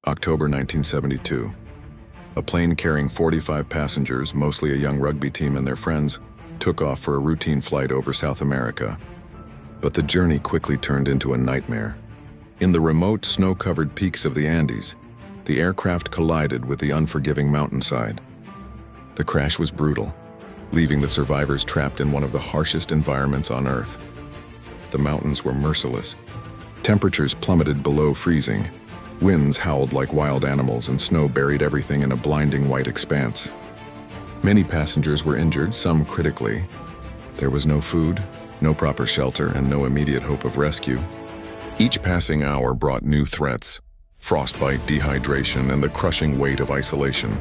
October 1972. A plane carrying 45 passengers, mostly a young rugby team and their friends, took off for a routine flight over South America. But the journey quickly turned into a nightmare. In the remote, snow-covered peaks of the Andes, the aircraft collided with the unforgiving mountainside. The crash was brutal, leaving the survivors trapped in one of the harshest environments on Earth. The mountains were merciless. Temperatures plummeted below freezing. Winds howled like wild animals, and snow buried everything in a blinding white expanse. Many passengers were injured, some critically. There was no food, no proper shelter, and no immediate hope of rescue. Each passing hour brought new threats: frostbite, dehydration, and the crushing weight of isolation.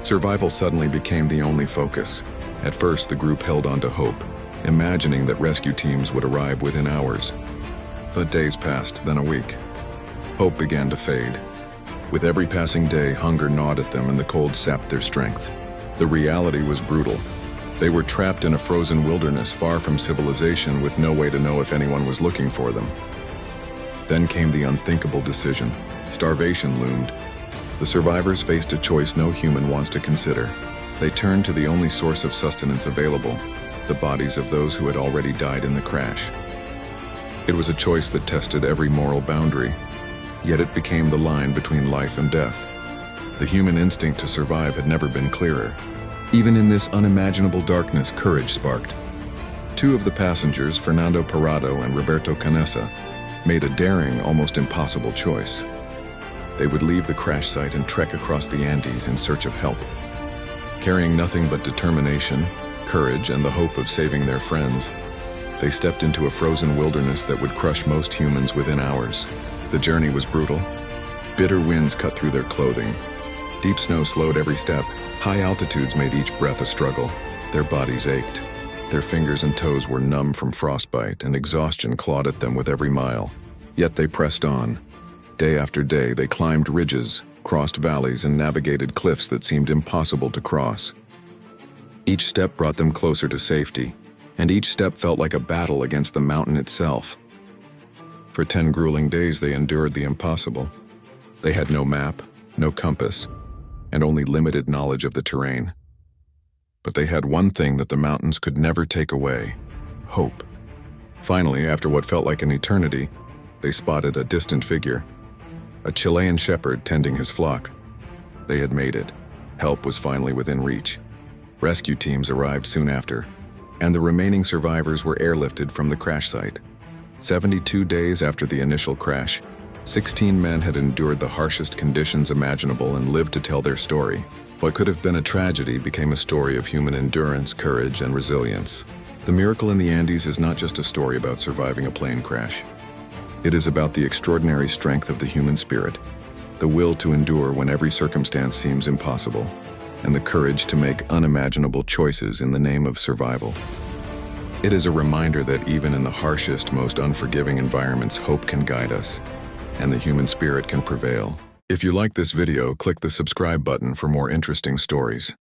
Survival suddenly became the only focus. At first, the group held on to hope, imagining that rescue teams would arrive within hours. But days passed, then a week. Hope began to fade. With every passing day, hunger gnawed at them and the cold sapped their strength. The reality was brutal. They were trapped in a frozen wilderness far from civilization, with no way to know if anyone was looking for them. Then came the unthinkable decision. Starvation loomed. The survivors faced a choice no human wants to consider. They turned to the only source of sustenance available: the bodies of those who had already died in the crash. It was a choice that tested every moral boundary. Yet it became the line between life and death. The human instinct to survive had never been clearer. Even in this unimaginable darkness, courage sparked. Two of the passengers, Fernando Parado and Roberto Canessa, made a daring, almost impossible choice. They would leave the crash site and trek across the Andes in search of help. Carrying nothing but determination, courage, and the hope of saving their friends, they stepped into a frozen wilderness that would crush most humans within hours. The journey was brutal. Bitter winds cut through their clothing. Deep snow slowed every step. High altitudes made each breath a struggle. Their bodies ached. Their fingers and toes were numb from frostbite, and exhaustion clawed at them with every mile. Yet they pressed on. Day after day, they climbed ridges, crossed valleys, and navigated cliffs that seemed impossible to cross. Each step brought them closer to safety, and each step felt like a battle against the mountain itself. For 10 grueling days, they endured the impossible. They had no map, no compass, and only limited knowledge of the terrain. But they had one thing that the mountains could never take away: hope. Finally, after what felt like an eternity, they spotted a distant figure, a Chilean shepherd tending his flock. They had made it. Help was finally within reach. Rescue teams arrived soon after, and the remaining survivors were airlifted from the crash site. 72 days after the initial crash, 16 men had endured the harshest conditions imaginable and lived to tell their story. What could have been a tragedy became a story of human endurance, courage, and resilience. The miracle in the Andes is not just a story about surviving a plane crash. It is about the extraordinary strength of the human spirit, the will to endure when every circumstance seems impossible, and the courage to make unimaginable choices in the name of survival. It is a reminder that even in the harshest, most unforgiving environments, hope can guide us, and the human spirit can prevail. If you like this video, click the subscribe button for more interesting stories.